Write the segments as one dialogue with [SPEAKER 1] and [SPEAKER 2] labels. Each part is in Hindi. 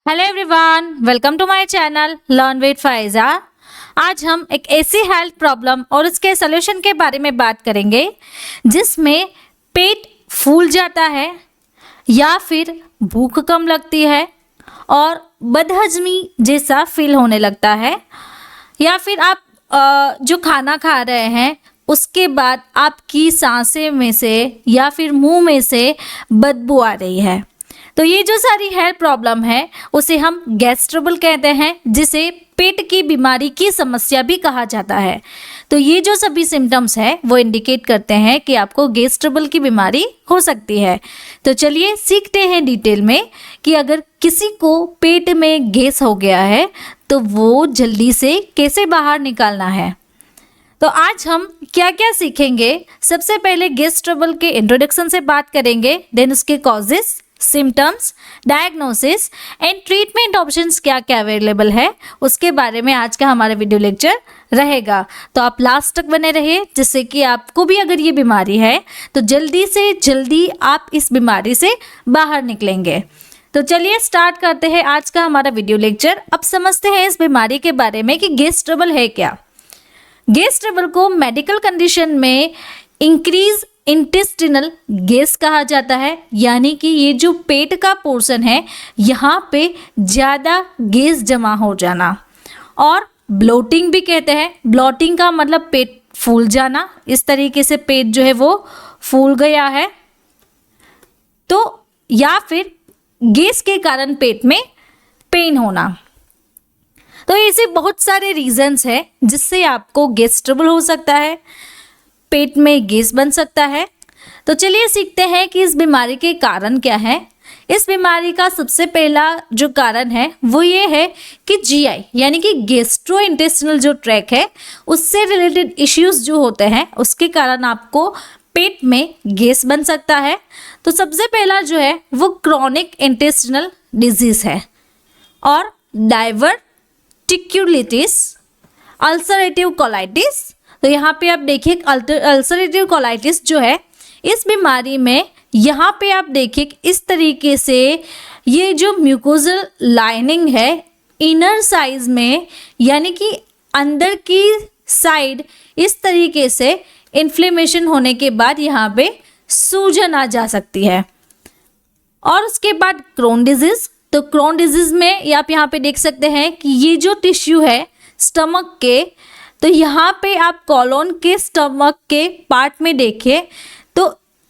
[SPEAKER 1] Hello everyone, welcome to my channel learn with Faiza. आज हम एक ऐसी हेल्थ प्रॉब्लम और उसके सलूशन के बारे में बात करेंगे जिसमें पेट फूल जाता है या फिर भूख कम लगती है और बदहजमी जैसा फील होने लगता है, या फिर आप जो खाना खा रहे हैं उसके बाद आपकी सांसें में से या फिर मुंह में से बदबू आ रही है। तो ये जो सारी हेल्थ प्रॉब्लम है उसे हम गैस ट्रबल कहते हैं, जिसे पेट की बीमारी की समस्या भी कहा जाता है। तो ये जो सभी सिम्टम्स है वो इंडिकेट करते हैं कि आपको गैस ट्रबल की बीमारी हो सकती है। तो चलिए सीखते हैं डिटेल में कि अगर किसी को पेट में गैस हो गया है तो वो जल्दी से कैसे बाहर निकालना है। तो आज हम क्या क्या सीखेंगे। सबसे पहले गैस ट्रबल के इंट्रोडक्शन से बात करेंगे, देन उसके causes, symptoms, diagnosis and treatment options क्या क्या अवेलेबल है, उसके बारे में आज का हमारा वीडियो लेक्चर रहेगा। तो आप लास्ट तक बने रहिए, जिससे कि आपको भी अगर ये बीमारी है तो जल्दी से जल्दी आप इस बीमारी से बाहर निकलेंगे। तो चलिए स्टार्ट करते हैं आज का हमारा वीडियो लेक्चर। अब समझते हैं इस बीमारी के बारे में कि गैस ट्रबल है क्या। गैस ट्रबल को मेडिकल कंडीशन में इंक्रीज इंटेस्टिनल गैस कहा जाता है, यानी कि ये जो पेट का पोर्शन है यहाँ पे ज़्यादा गैस जमा हो जाना, और ब्लोटिंग भी कहते हैं। ब्लोटिंग का मतलब पेट फूल जाना, इस तरीके से पेट जो है वो फूल गया है। तो या फिर गैस के कारण पेट में पेन होना। तो ऐसे बहुत सारे रीजंस हैं जिससे आपको गैस ट्रबल हो सकता है, पेट में गैस बन सकता है। तो चलिए सीखते हैं कि इस बीमारी के कारण क्या है। इस बीमारी का सबसे पहला जो कारण है वो ये है कि जीआई यानी कि गैस्ट्रोइंटेस्टिनल जो ट्रैक है उससे रिलेटेड इश्यूज जो होते हैं उसके कारण आपको पेट में गैस बन सकता है। तो सबसे पहला जो है वो क्रॉनिक इंटेस्टिनल डिजीज है, और डाइवर्टिक्यूलिटिस, अल्सरेटिव कोलाइटिस। तो यहाँ पे आप देखिए अल्सरेटिव कोलाइटिस जो है इस बीमारी में यहाँ पे आप देखिए इस तरीके से ये जो म्यूकोजल लाइनिंग है इनर साइज में यानी कि अंदर की साइड इस तरीके से इन्फ्लेमेशन होने के बाद यहाँ पे सूजन आ जा सकती है। और उसके बाद क्रोन डिजीज। तो क्रोन डिजीज में आप यहाँ पे देख सकते हैं कि ये जो टिश्यू है स्टमक के, तो यहाँ पे आप कॉलोन के स्टमक के पार्ट में देखिए तो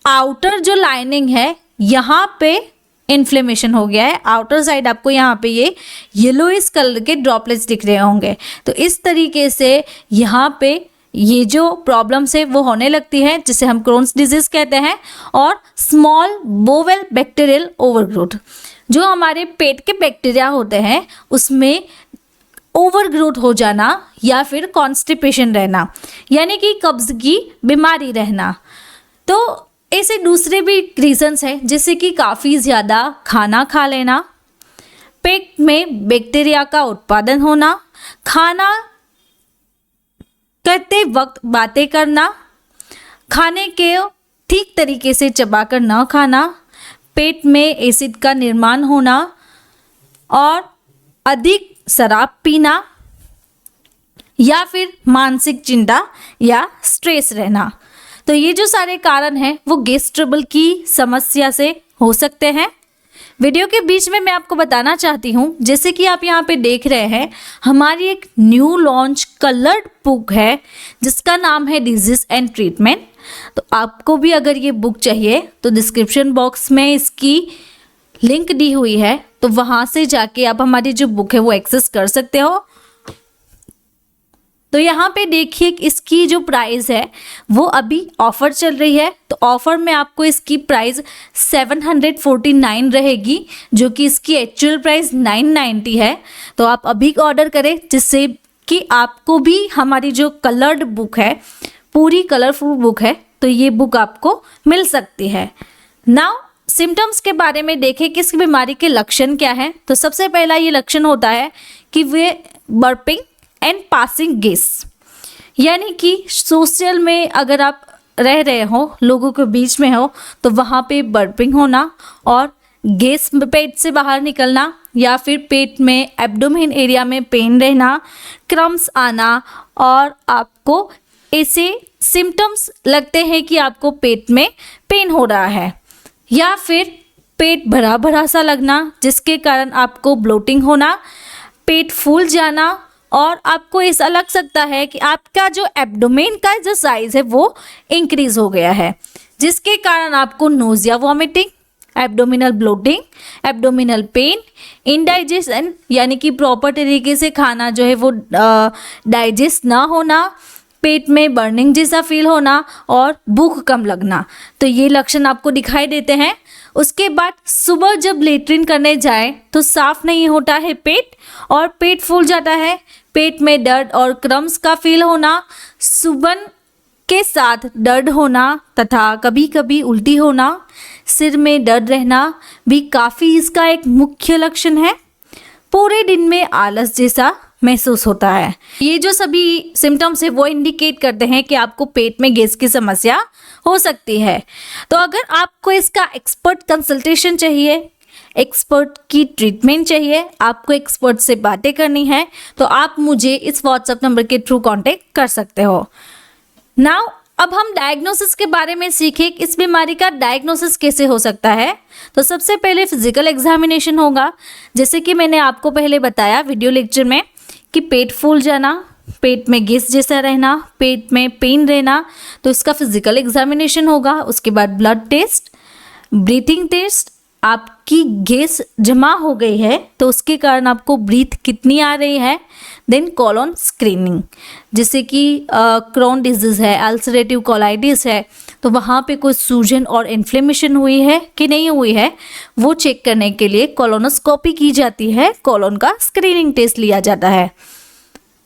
[SPEAKER 1] आउटर जो लाइनिंग है यहाँ पे इन्फ्लेमेशन हो गया है। आउटर साइड आपको यहाँ पे ये येलोइश कलर के ड्रॉपलेट्स दिख रहे होंगे। तो इस तरीके से यहाँ पे ये जो प्रॉब्लम्स है वो होने लगती है, जिसे हम क्रोन्स डिजीज कहते हैं। और स्मॉल बोवेल बैक्टीरियल ओवरग्रोथ, जो हमारे पेट के बैक्टीरिया होते हैं उसमें ओवरग्रोथ हो जाना या फिर कॉन्स्टिपेशन रहना, यानी कि कब्ज की बीमारी रहना। तो ऐसे दूसरे भी रीजंस हैं, जैसे कि काफ़ी ज़्यादा खाना खा लेना, पेट में बैक्टीरिया का उत्पादन होना, खाना करते वक्त बातें करना, खाने के ठीक तरीके से चबाकर न खाना, पेट में एसिड का निर्माण होना, और अधिक शराब पीना, या फिर मानसिक चिंता या स्ट्रेस रहना। तो ये जो सारे कारण हैं वो गैस ट्रबल की समस्या से हो सकते हैं। वीडियो के बीच में मैं आपको बताना चाहती हूँ, जैसे कि आप यहाँ पे देख रहे हैं हमारी एक न्यू लॉन्च कलर्ड बुक है जिसका नाम है डिजीज एंड ट्रीटमेंट। तो आपको भी अगर ये बुक चाहिए तो डिस्क्रिप्शन बॉक्स में इसकी लिंक दी हुई है, तो वहाँ से जाके आप हमारी जो बुक है वो एक्सेस कर सकते हो। तो यहाँ पे देखिए इसकी जो प्राइस है वो अभी ऑफ़र चल रही है। तो ऑफ़र में आपको इसकी प्राइस 749 रहेगी, जो कि इसकी एक्चुअल प्राइस 990 है। तो आप अभी ऑर्डर करें, जिससे कि आपको भी हमारी जो कलर्ड बुक है, पूरी कलरफुल बुक है, तो ये बुक आपको मिल सकती है। नाउ सिम्टम्स के बारे में देखें कि इस बीमारी के लक्षण क्या है। तो सबसे पहला ये लक्षण होता है कि वे बर्पिंग एंड पासिंग गैस, यानी कि सोशल में अगर आप रह रहे हो, लोगों के बीच में हो, तो वहाँ पे बर्पिंग होना और गैस पेट से बाहर निकलना, या फिर पेट में एब्डोमेन एरिया में पेन रहना, क्रम्स आना, और आपको ऐसे सिम्टम्स लगते हैं कि आपको पेट में पेन हो रहा है, या फिर पेट भरा भरा सा लगना जिसके कारण आपको ब्लोटिंग होना, पेट फूल जाना, और आपको ऐसा लग सकता है कि आपका जो एब्डोमेन का जो साइज़ है वो इंक्रीज हो गया है, जिसके कारण आपको nausea, vomiting, abdominal bloating, abdominal pain, indigestion यानी कि प्रॉपर तरीके से खाना जो है वो डाइजेस्ट ना होना, पेट में बर्निंग जैसा फील होना और भूख कम लगना, तो ये लक्षण आपको दिखाई देते हैं। उसके बाद सुबह जब लेट्रिन करने जाए तो साफ नहीं होता है पेट और पेट फूल जाता है, पेट में दर्द और क्रम्स का फील होना, सुबन के साथ दर्द होना तथा कभी कभी उल्टी होना, सिर में दर्द रहना भी काफ़ी इसका एक मुख्य लक्षण है। पूरे दिन में आलस जैसा महसूस होता है। ये जो सभी सिम्टम्स है वो इंडिकेट करते हैं कि आपको पेट में गैस की समस्या हो सकती है। तो अगर आपको इसका एक्सपर्ट कंसल्टेशन चाहिए, एक्सपर्ट की ट्रीटमेंट चाहिए, आपको एक्सपर्ट से बातें करनी है, तो आप मुझे इस व्हाट्सएप नंबर के थ्रू कांटेक्ट कर सकते हो। नाउ अब हम डायग्नोसिस के बारे में सीखें कि इस बीमारी का डायग्नोसिस कैसे हो सकता है। तो सबसे पहले फिजिकल एग्जामिनेशन होगा, जैसे कि मैंने आपको पहले बताया वीडियो लेक्चर में कि पेट फूल जाना, पेट में गैस जैसा रहना, पेट में पेन रहना, तो इसका फिजिकल एग्जामिनेशन होगा। उसके बाद ब्लड टेस्ट, ब्रीथिंग टेस्ट, आपकी गैस जमा हो गई है तो उसके कारण आपको ब्रीथ कितनी आ रही है। देन कॉलोन स्क्रीनिंग, जैसे कि क्रोन डिजीज़ है, अल्सरेटिव कोलाइटिस है, तो वहाँ पे कोई सूजन और इन्फ्लेमेशन हुई है कि नहीं हुई है वो चेक करने के लिए कोलोनोस्कोपी की जाती है, कोलोन का स्क्रीनिंग टेस्ट लिया जाता है,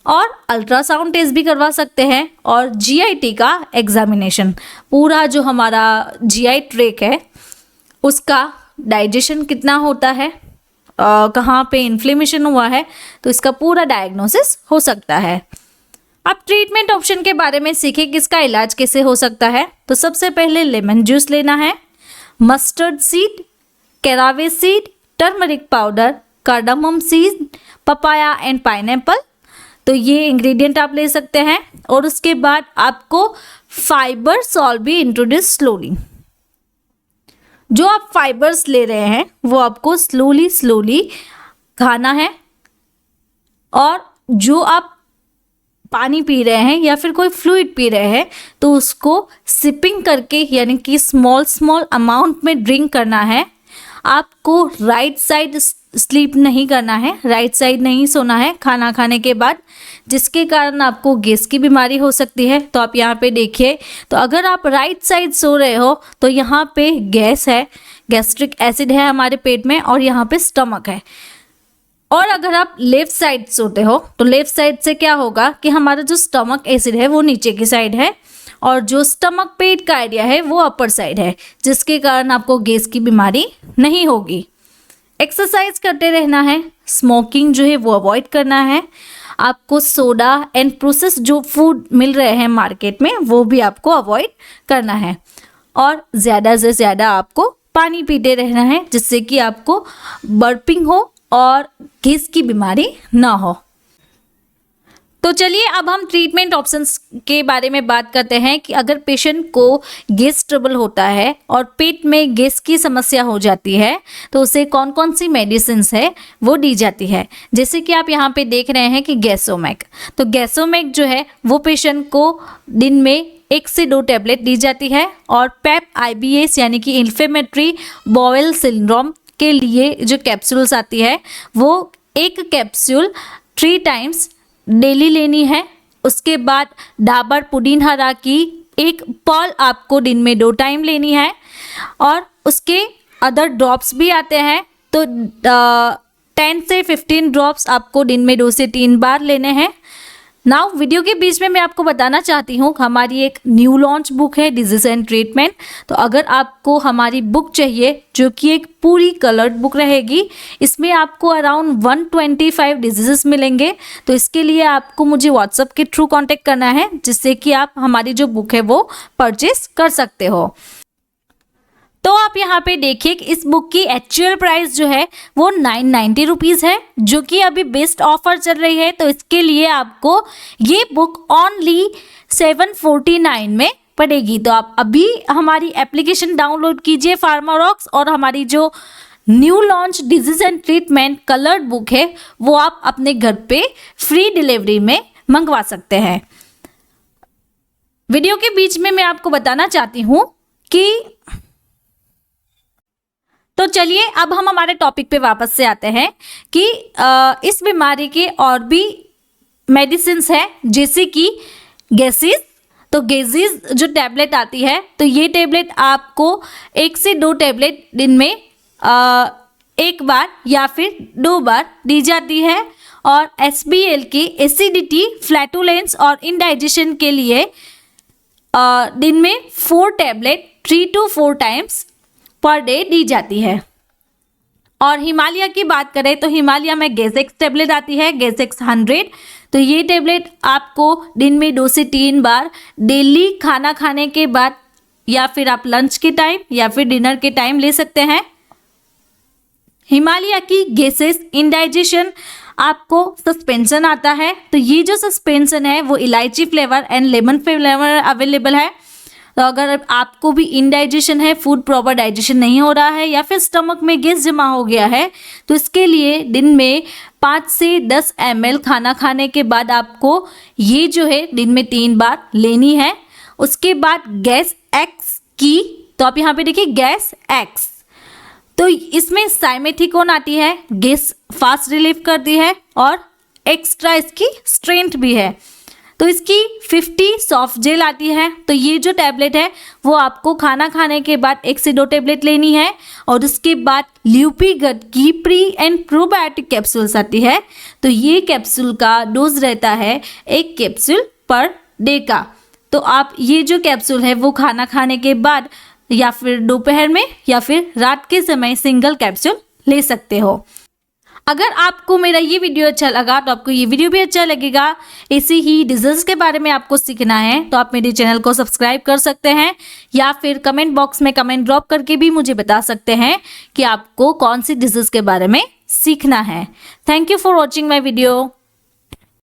[SPEAKER 1] और अल्ट्रासाउंड टेस्ट भी करवा सकते हैं। और जीआईटी का एग्जामिनेशन, पूरा जो हमारा जीआई ट्रैक है उसका डाइजेशन कितना होता है, कहाँ पे इन्फ्लेमेशन हुआ है, तो इसका पूरा डायग्नोसिस हो सकता है। अब ट्रीटमेंट ऑप्शन के बारे में सीखें कि इसका इलाज कैसे हो सकता है। तो सबसे पहले लेमन जूस लेना है, mustard seed, caraway seed, turmeric powder, cardamom seed, papaya and pineapple, तो ये इंग्रेडिएंट आप ले सकते हैं। और उसके बाद आपको फाइबर सॉल्ट भी इंट्रोड्यूस स्लोली, जो आप फाइबर्स ले रहे हैं वो आपको स्लोली खाना है, और जो आप पानी पी रहे हैं या फिर कोई फ्लूइड पी रहे हैं तो उसको सिपिंग करके यानी कि स्मॉल अमाउंट में ड्रिंक करना है। आपको राइट साइड स्लीप नहीं करना है, राइट साइड नहीं सोना है खाना खाने के बाद, जिसके कारण आपको गैस की बीमारी हो सकती है। तो आप यहाँ पे देखिए, तो अगर आप राइट साइड सो रहे हो तो यहाँ पे गैस है, गैस्ट्रिक एसिड है हमारे पेट में, और यहाँ पे स्टमक है। और अगर आप लेफ्ट साइड सोते हो तो लेफ्ट साइड से क्या होगा कि हमारा जो स्टमक एसिड है वो नीचे की साइड है, और जो स्टमक पेट का एरिया है वो अपर साइड है, जिसके कारण आपको गैस की बीमारी नहीं होगी। एक्सरसाइज करते रहना है, स्मोकिंग जो है वो अवॉइड करना है, आपको सोडा एंड प्रोसेस जो फूड मिल रहे हैं मार्केट में वो भी आपको अवॉइड करना है, और ज़्यादा से ज़्यादा आपको पानी पीते रहना है, जिससे कि आपको बर्पिंग हो और गैस की बीमारी ना हो। तो चलिए अब हम ट्रीटमेंट ऑप्शंस के बारे में बात करते हैं कि अगर पेशेंट को गैस ट्रबल होता है और पेट में गैस की समस्या हो जाती है तो उसे कौन कौन सी मेडिसिन्स है वो दी जाती है। जैसे कि आप यहाँ पे देख रहे हैं कि गैसोमैक, तो गैसोमैक जो है वो पेशेंट को दिन में 1 से 2 टैबलेट दी जाती है, और पेप IBS यानी कि इन्फ्लेमेटरी बाउल सिंड्रोम के लिए जो कैप्सूल्स आती है वो 1 कैप्सूल 3 टाइम्स डेली लेनी है। उसके बाद डाबर पुदीन हरा की 1 पर्ल आपको दिन में 2 टाइम लेनी है, और उसके अदर ड्रॉप्स भी आते हैं, तो 10 से 15 ड्रॉप्स आपको दिन में 2 से 3 बार लेने हैं। नाउ वीडियो के बीच में मैं आपको बताना चाहती हूँ हमारी एक न्यू लॉन्च बुक है डिजीज एंड ट्रीटमेंट। तो अगर आपको हमारी बुक चाहिए जो कि एक पूरी कलर्ड बुक रहेगी, इसमें आपको अराउंड 125 डिजीजेस मिलेंगे, तो इसके लिए आपको मुझे व्हाट्सएप के थ्रू कांटेक्ट करना है, जिससे कि आप हमारी जो बुक है वो परचेस कर सकते हो। तो आप यहाँ पे देखिए कि इस बुक की एक्चुअल प्राइस जो है वो 990 रुपीज़ है, जो कि अभी बेस्ट ऑफर चल रही है। तो इसके लिए आपको ये बुक ओनली 749 में पड़ेगी। तो आप अभी हमारी एप्लीकेशन डाउनलोड कीजिए फार्मारॉक्स, और हमारी जो new launch disease and treatment coloured book है वो आप अपने घर पे फ्री डिलीवरी में मंगवा सकते हैं। वीडियो के बीच में मैं आपको बताना चाहती हूँ कि तो चलिए अब हम हमारे टॉपिक पे वापस से आते हैं कि इस बीमारी के और भी मेडिसिन्स हैं, जैसे कि गैसेस। तो गैसेस जो टैबलेट आती है, तो ये टैबलेट आपको 1 से 2 टैबलेट दिन में एक बार या फिर 2 बार दी जाती है। और SBL की एसिडिटी, फ्लैटुलेंस और इंडाइजेशन के लिए दिन में 4 tablet 3 to 4 times per day दी जाती है। और हिमालय की बात करें तो हिमालय में गैजेक्स टैबलेट आती है, गैजेक्स 100। तो ये टैबलेट आपको दिन में 2 से 3 बार डेली खाना खाने के बाद, या फिर आप लंच के टाइम या फिर डिनर के टाइम ले सकते हैं। हिमालय की गैसेस इंडाइजेशन आपको सस्पेंशन आता है। तो ये जो सस्पेंशन है वो इलायची flavour and lemon flavour available है। तो अगर आपको भी इंडाइजेशन है, फूड प्रॉपर डाइजेशन नहीं हो रहा है, या फिर स्टमक में गैस जमा हो गया है, तो इसके लिए दिन में 5 से 10 ml खाना खाने के बाद आपको ये जो है दिन में 3 बार लेनी है। उसके बाद गैस एक्स की, तो आप यहाँ पे देखिए गैस एक्स, तो इसमें साइमेथिकोन आती है, गैस फास्ट रिलीव करती है और एक्स्ट्रा इसकी स्ट्रेंथ भी है। तो इसकी 50 सॉफ्ट जेल आती है। तो ये जो टैबलेट है वो आपको खाना खाने के बाद 1 से 2 टैबलेट लेनी है। और उसके बाद ल्यूपीगट की प्री एंड प्रोबायोटिक कैप्सूल्स आती है। तो ये कैप्सूल का डोज रहता है 1 कैप्सूल पर डे का। तो आप ये जो कैप्सूल है वो खाना खाने के बाद या फिर दोपहर में या फिर रात के समय सिंगल कैप्सूल ले सकते हो। अगर आपको मेरा ये वीडियो अच्छा लगा तो आपको ये वीडियो भी अच्छा लगेगा। ऐसे ही डिजीज के बारे में आपको सीखना है तो आप मेरे चैनल को सब्सक्राइब कर सकते हैं, या फिर कमेंट बॉक्स में कमेंट ड्रॉप करके भी मुझे बता सकते हैं कि आपको कौन सी डिजीज के बारे में सीखना है। Thank you for watching my video.